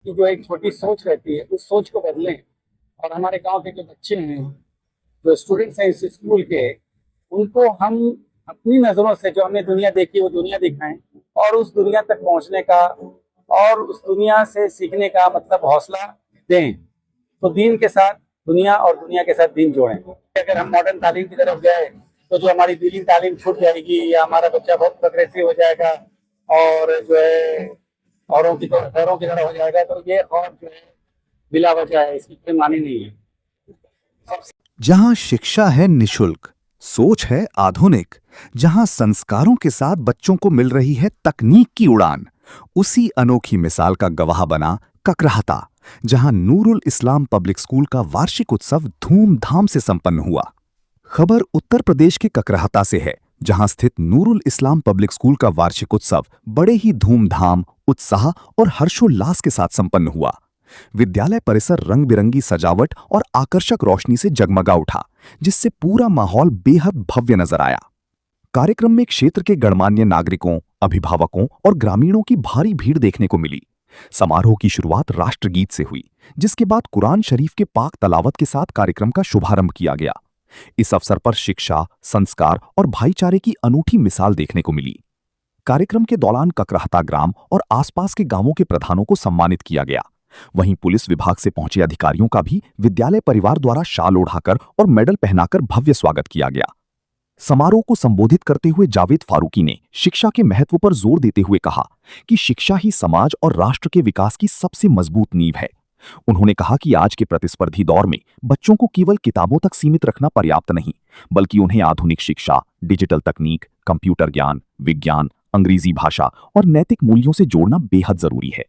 की जो एक छोटी सोच रहती है उस सोच को बदलें और हमारे गांव के जो बच्चे हैं, जो स्टूडेंट्स हैं इस स्कूल के, उनको हम अपनी नज़रों से जो हमने दुनिया देखी वो दुनिया दिखाएं और उस दुनिया तक पहुंचने का और उस दुनिया से सीखने का मतलब हौसला दें। तो दीन के साथ दुनिया और दुनिया के साथ दीन जोड़ें। अगर हम मॉडर्न तालीम की तरफ गए तो जो हमारी दीनी तालीम छूट जाएगी या हमारा बच्चा बहुत प्रोग्रेसिव हो जाएगा और जो है औरों की तरह हो जाएगा, तो ये और जो है बिला वजह है, इसकी कोई मानी नहीं है। जहां शिक्षा है निशुल्क, सोच है आधुनिक, जहां संस्कारों के साथ बच्चों को मिल रही है तकनीक की उड़ान, उसी अनोखी मिसाल का गवाह बना ककराहता, जहां नूरुल इस्लाम पब्लिक स्कूल का वार्षिक उत्सव धूमधाम से संपन्न हुआ। खबर उत्तर प्रदेश के ककराहता से है, जहां स्थित नूरुल इस्लाम पब्लिक स्कूल का वार्षिक उत्सव बड़े ही धूमधाम, उत्साह और हर्षोल्लास के साथ संपन्न हुआ। विद्यालय परिसर रंग बिरंगी सजावट और आकर्षक रोशनी से जगमगा उठा, जिससे पूरा माहौल बेहद भव्य नजर आया। कार्यक्रम में क्षेत्र के गणमान्य नागरिकों, अभिभावकों और ग्रामीणों की भारी भीड़ देखने को मिली। समारोह की शुरुआत राष्ट्रगीत से हुई, जिसके बाद कुरान शरीफ के पाक तलावत के साथ कार्यक्रम का शुभारंभ किया गया। इस अवसर पर शिक्षा, संस्कार और भाईचारे की अनूठी मिसाल देखने को मिली। कार्यक्रम के दौरान ककराहता ग्राम और आसपास के गांवों के प्रधानों को सम्मानित किया गया। वहीं पुलिस विभाग से पहुंचे अधिकारियों का भी विद्यालय परिवार द्वारा शाल ओढ़ाकर और मेडल पहनाकर भव्य स्वागत किया गया। समारोह को संबोधित करते हुए जावेद फारूकी ने शिक्षा के महत्व पर जोर देते हुए कहा कि शिक्षा ही समाज और राष्ट्र के विकास की सबसे मजबूत नींव है। उन्होंने कहा कि आज के प्रतिस्पर्धी दौर में बच्चों को केवल किताबों तक सीमित रखना पर्याप्त नहीं, बल्कि उन्हें आधुनिक शिक्षा, डिजिटल तकनीक, कंप्यूटर ज्ञान, विज्ञान, अंग्रेजी भाषा और नैतिक मूल्यों से जोड़ना बेहद जरूरी है।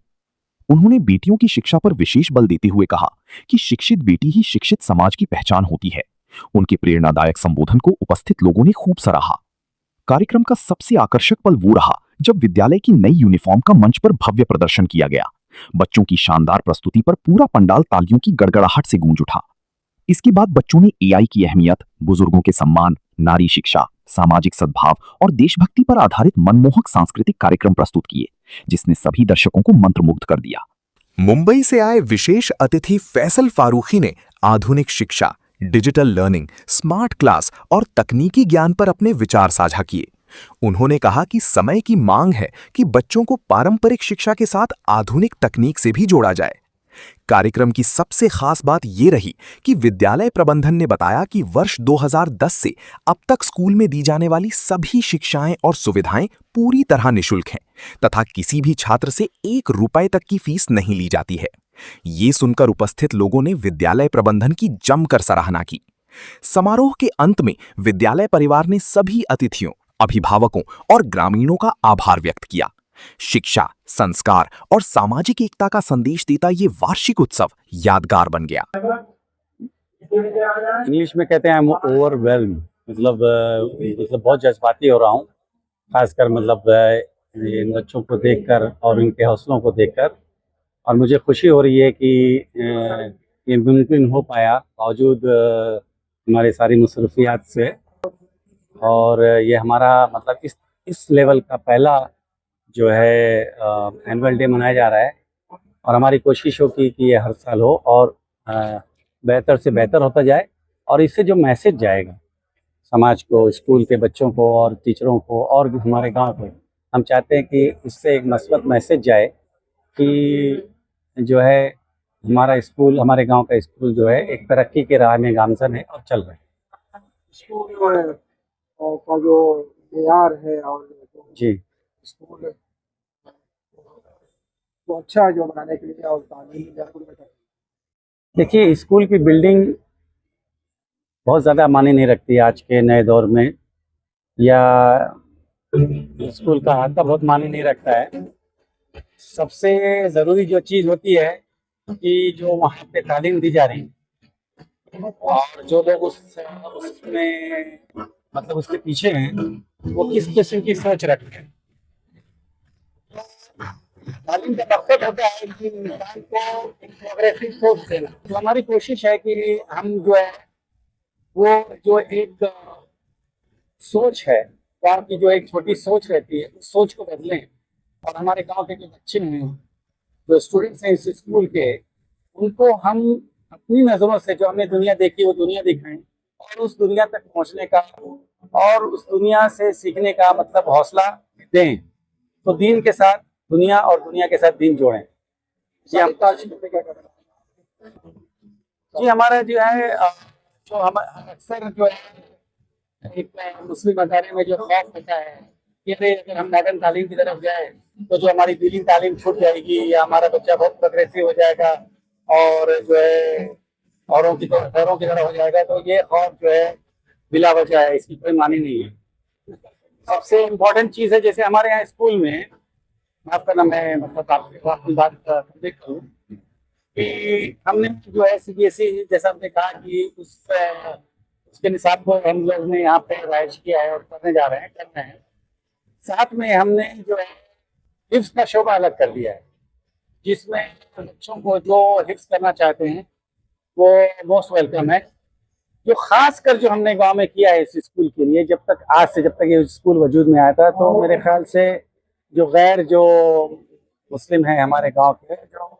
उन्होंने बेटियों की शिक्षा पर विशेष बल देते हुए कहा कि शिक्षित बेटी ही शिक्षित समाज की पहचान होती है। उनके प्रेरणादायक संबोधन को उपस्थित लोगों ने खूब सराहा। कार्यक्रम का सबसे आकर्षक पल वो रहा जब विद्यालय की नई यूनिफॉर्म का मंच पर भव्य प्रदर्शन किया गया। बच्चों की शानदार प्रस्तुति पर पूरा पंडाल तालियों की गड़गड़ाहट से गूंज उठा। इसके बाद बच्चों ने एआई की अहमियत, बुजुर्गों के सम्मान, नारी शिक्षा, सामाजिक सद्भाव और देशभक्ति पर आधारित मनमोहक सांस्कृतिक कार्यक्रम प्रस्तुत किए, जिसने सभी दर्शकों को मंत्रमुग्ध कर दिया। मुंबई से आए विशेष अतिथि फैसल फारूकी ने आधुनिक शिक्षा, डिजिटल लर्निंग, स्मार्ट क्लास और तकनीकी ज्ञान पर अपने विचार साझा किए। उन्होंने कहा कि समय की मांग है कि बच्चों को पारंपरिक शिक्षा के साथ आधुनिक तकनीक से भी जोड़ा जाए। कार्यक्रम की सबसे खास बात ये रही कि विद्यालय प्रबंधन ने बताया कि वर्ष 2010 से अब तक स्कूल में दी जाने वाली सभी शिक्षाएं और सुविधाएं पूरी तरह निशुल्क हैं तथा किसी भी छात्र से 1 रुपए तक की फीस नहीं ली जाती है। ये सुनकर उपस्थित लोगों ने विद्यालय प्रबंधन की जमकर सराहना की। समारोह के अंत में विद्यालय परिवार ने सभी अतिथियों, अभिभावकों और ग्रामीणों का आभार व्यक्त किया। शिक्षा, संस्कार और सामाजिक एकता का संदेश देता ये वार्षिक उत्सव यादगार बन गया। इंग्लिश में कहते हैं ओवरवेल्म, मतलब बहुत जज्बाती हो रहा हूँ, खासकर इन बच्चों को देखकर और इनके हौसलों को देखकर। और मुझे खुशी हो रही है कि ये मुमकिन हो पाया बावजूद हमारी सारी मसरूफियात से। और ये हमारा मतलब इस लेवल का पहला जो है एनुअल डे मनाया जा रहा है और हमारी कोशिश होगी कि ये हर साल हो और बेहतर से बेहतर होता जाए। और इससे जो मैसेज जाएगा समाज को, स्कूल के बच्चों को और टीचरों को और हमारे गांव को, हम चाहते हैं कि इससे एक मस्बत मैसेज जाए कि जो है हमारा स्कूल, हमारे गांव का स्कूल जो है एक तरक्की के राह में गामजन है और चल रहा है। स्कूल का जो मेयार है और जी, स्कूल को अच्छा जो बनाने के लिए और तालीम जरूर में देखिए स्कूल की बिल्डिंग बहुत ज़्यादा मायने नहीं रखती आज के नए दौर में, या स्कूल का अहदा बहुत मायने नहीं रखता है। सबसे ज़रूरी जो चीज़ होती है कि जो वहाँ पे तालीम दी जा रही है और जो लोग उसमें मतलब उसके पीछे हैं वो किस किस्म की सोच रखते हैं। तालीम का मकसद होता है कि इंसान को एक प्रोग्रेसिव सोच देना। तो हमारी कोशिश है कि हम जो है वो जो एक सोच है, गाँव की जो एक छोटी सोच रहती है उस सोच को बदलें और हमारे गांव के जो बच्चे हैं, जो स्टूडेंट्स हैं इस स्कूल के, उनको हम अपनी नज़रों से जो हमने दुनिया देखी वो दुनिया दिखाएं, और उस दुनिया तक पहुंचने का और उस दुनिया से सीखने का मतलब हौसला दें। तो दीन के साथ दुनिया और दुनिया के साथ दीन जोड़ें। जी हम जी हमारा जो है जो हम अक्सर जो है एक मुस्लिम अदारे में जो खौफ होता है कि अरे अगर हम मॉडर्न तालीम की तरफ जाए तो जो हमारी दीनी तालीम छूट जाएगी या हमारा बच्चा बहुत प्रोग्रेसिव हो जाएगा और जो है औरों की तरह हो जाएगा, तो ये खौफ जो है बिला वजह है, इसकी कोई मानी नहीं है। सबसे इम्पोर्टेंट चीज़ है, जैसे हमारे यहाँ स्कूल में, माफ करना मैं मतलब आपकी बात देख रहा हूँ कि हमने जो है CBSE जैसा हमने कहा कि उसके निसाब को हम लोग ने यहाँ पे राइज किया है और करने जा रहे हैं, कर रहे हैं। साथ में हमने जो है हिफ्ज का शोबा अलग कर दिया है, जिसमें बच्चों को जो हिफ्ज करना चाहते हैं वो मोस्ट वेलकम है। जो खास कर जो हमने गांव में किया है इस स्कूल के लिए, आज से जब तक ये स्कूल वजूद में आया था, तो मेरे ख्याल से जो मुस्लिम हैं हमारे गांव के, जो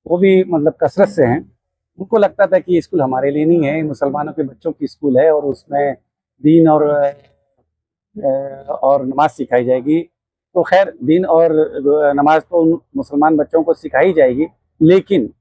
वो भी मतलब कसरत से हैं, उनको लगता था कि ये स्कूल हमारे लिए नहीं है, मुसलमानों के बच्चों की स्कूल है और उसमें दीन और नमाज सिखाई जाएगी। तो खैर दीन और नमाज तो उन मुसलमान बच्चों को सिखाई जाएगी, लेकिन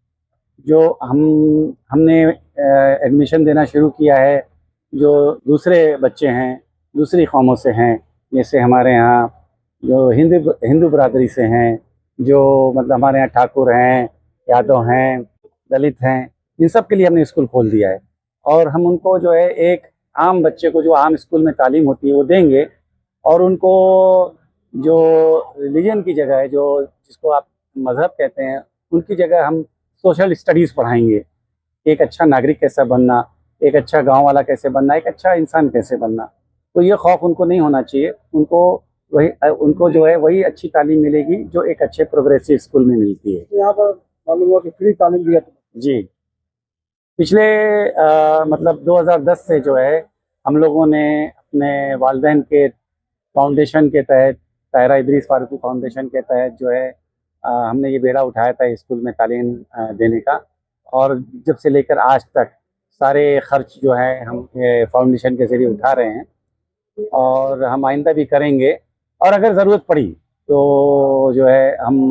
जो हमने एडमिशन देना शुरू किया है जो दूसरे बच्चे हैं, दूसरी कौमों से हैं, जैसे हमारे यहाँ जो हिंदू बरादरी से हैं, जो मतलब हमारे यहाँ ठाकुर हैं, यादव हैं, दलित हैं, इन सब के लिए हमने स्कूल खोल दिया है। और हम उनको जो है एक आम बच्चे को जो आम स्कूल में तालीम होती है वो देंगे, और उनको जो रिलीजन की जगह है, जो जिसको आप मज़हब कहते हैं, उनकी जगह हम सोशल स्टडीज़ पढ़ाएंगे। एक अच्छा नागरिक कैसा बनना, एक अच्छा गांव वाला कैसे बनना, एक अच्छा इंसान कैसे बनना। तो ये खौफ उनको नहीं होना चाहिए, उनको जो है वही अच्छी तालीम मिलेगी जो एक अच्छे प्रोग्रेसिव स्कूल में मिलती है। यहाँ पर मालूम हुआ कि फ्री तालीम दिया जी, पिछले मतलब 2010 से जो है हम लोगों ने अपने वालिदैन के फाउंडेशन के तहत, ताहिरा इदरीस फारूकी फाउंडेशन के तहत जो है हमने ये बेड़ा उठाया था स्कूल में तालीम देने का, और जब से लेकर आज तक सारे खर्च जो है हम फाउंडेशन के ज़रिए उठा रहे हैं, और हम आइंदा भी करेंगे। और अगर ज़रूरत पड़ी तो जो है हम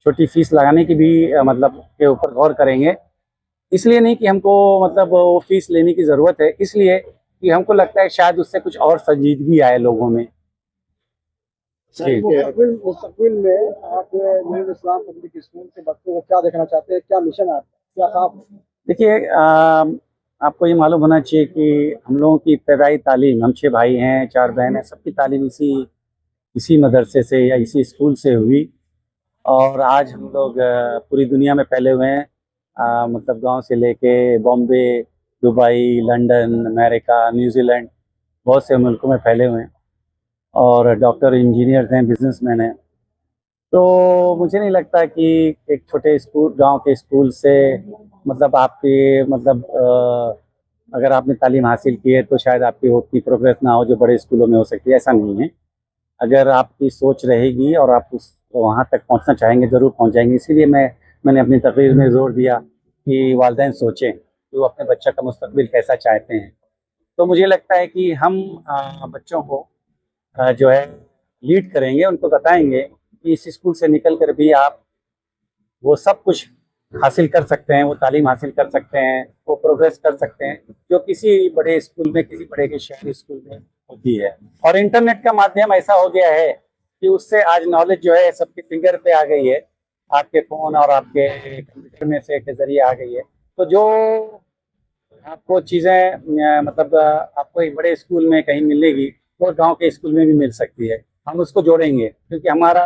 छोटी फीस लगाने की भी मतलब के ऊपर गौर करेंगे। इसलिए नहीं कि हमको मतलब वो फीस लेने की ज़रूरत है, इसलिए कि हमको लगता है शायद उससे कुछ और संजीदगी आए लोगों में। मुस्तकबिल में आप नूरुल इस्लाम पब्लिक स्कूल के बच्चों को क्या देखना चाहते हैं, क्या मिशन है, क्या आप? देखिए, आपको ये मालूम होना चाहिए कि हम लोगों की इब्तदाई तालीम, हम 6 भाई हैं, 4 बहन हैं, सबकी तालीम इसी मदरसे से या इसी स्कूल से हुई, और आज हम लोग पूरी दुनिया में फैले हुए हैं। मतलब गांव से लेके Bombay, Dubai, London, America, New Zealand, बहुत से मुल्कों में फैले हुए हैं, और डॉक्टर, इंजीनियर्स हैं, बिजनेसमैन हैं। तो मुझे नहीं लगता कि एक छोटे स्कूल, गांव के स्कूल से मतलब आपकी मतलब अगर आपने तालीम हासिल की है तो शायद आपकी उतनी प्रोग्रेस ना हो जो बड़े स्कूलों में हो सकती है, ऐसा नहीं है। अगर आपकी सोच रहेगी और आप वहाँ तक पहुँचना चाहेंगे, ज़रूर पहुँच जाएंगे। इसीलिए मैंने अपनी तकरीर में ज़ोर दिया कि वालिदैन सोचें कि वो अपने बच्चे का मुस्तकबिल कैसा चाहते हैं। तो मुझे लगता है कि हम बच्चों को जो है लीड करेंगे, उनको बताएंगे कि इस स्कूल से निकल कर भी आप वो सब कुछ हासिल कर सकते हैं, वो तालीम हासिल कर सकते हैं, वो प्रोग्रेस कर सकते हैं जो किसी बड़े स्कूल में, किसी बड़े के शहरी स्कूल में होती है। और इंटरनेट का माध्यम ऐसा हो गया है कि उससे आज नॉलेज जो है सबके फिंगर पे आ गई है, आपके फ़ोन और आपके कंप्यूटर में से के ज़रिए आ गई है। तो जो आपको चीज़ें मतलब आपको एक बड़े स्कूल में कहीं मिलेगी, वो गांव के स्कूल में भी मिल सकती है। हम उसको जोड़ेंगे, क्योंकि हमारा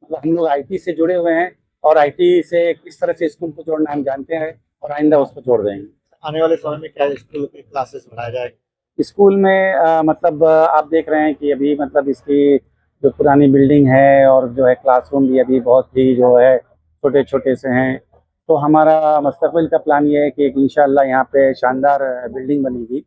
मतलब हम लोग IT से जुड़े हुए हैं, और IT से किस तरह से स्कूल को जोड़ना हम जानते हैं, और आइंदा उसको जोड़ देंगे। आने वाले समय में क्या स्कूल की क्लासेस बढ़ाया जाएगा? स्कूल में मतलब आप देख रहे हैं कि अभी मतलब इसकी जो पुरानी बिल्डिंग है और जो है क्लासरूम भी अभी बहुत ही जो है छोटे छोटे से हैं। तो हमारा मुस्तकबिल का प्लान ये है कि इंशाअल्लाह यहाँ पे शानदार बिल्डिंग बनेगी,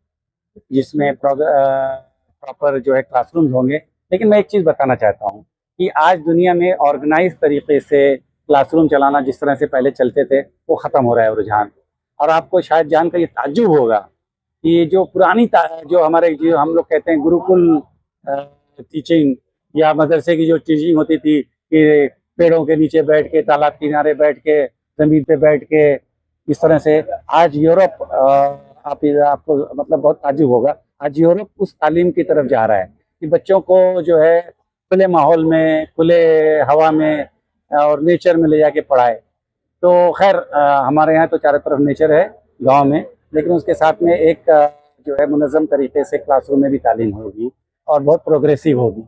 जिसमें प्रॉपर जो है क्लासरूम्स होंगे। लेकिन मैं एक चीज़ बताना चाहता हूँ कि आज दुनिया में ऑर्गेनाइज तरीके से क्लासरूम चलाना जिस तरह से पहले चलते थे वो ख़त्म हो रहा है रुझान। और आपको शायद जानकर ये ताज्जुब होगा कि ये जो जो हमारे जो हम लोग कहते हैं गुरुकुल टीचिंग या मदरसे की जो टीचिंग होती थी कि पेड़ों के नीचे बैठ के, तालाब किनारे बैठ के, ज़मीन पे बैठ के, इस तरह से आज यूरोप आपको मतलब बहुत ताज्जुब होगा, आज यूरोप उस तालीम की तरफ जा रहा है कि बच्चों को जो है खुले माहौल में, खुले हवा में और नेचर में ले जाके पढ़ाए। तो खैर हमारे यहाँ तो चारों तरफ नेचर है गांव में, लेकिन उसके साथ में एक जो है मुनज़्ज़म तरीके से क्लासरूम में भी तालीम होगी और बहुत प्रोग्रेसिव होगी।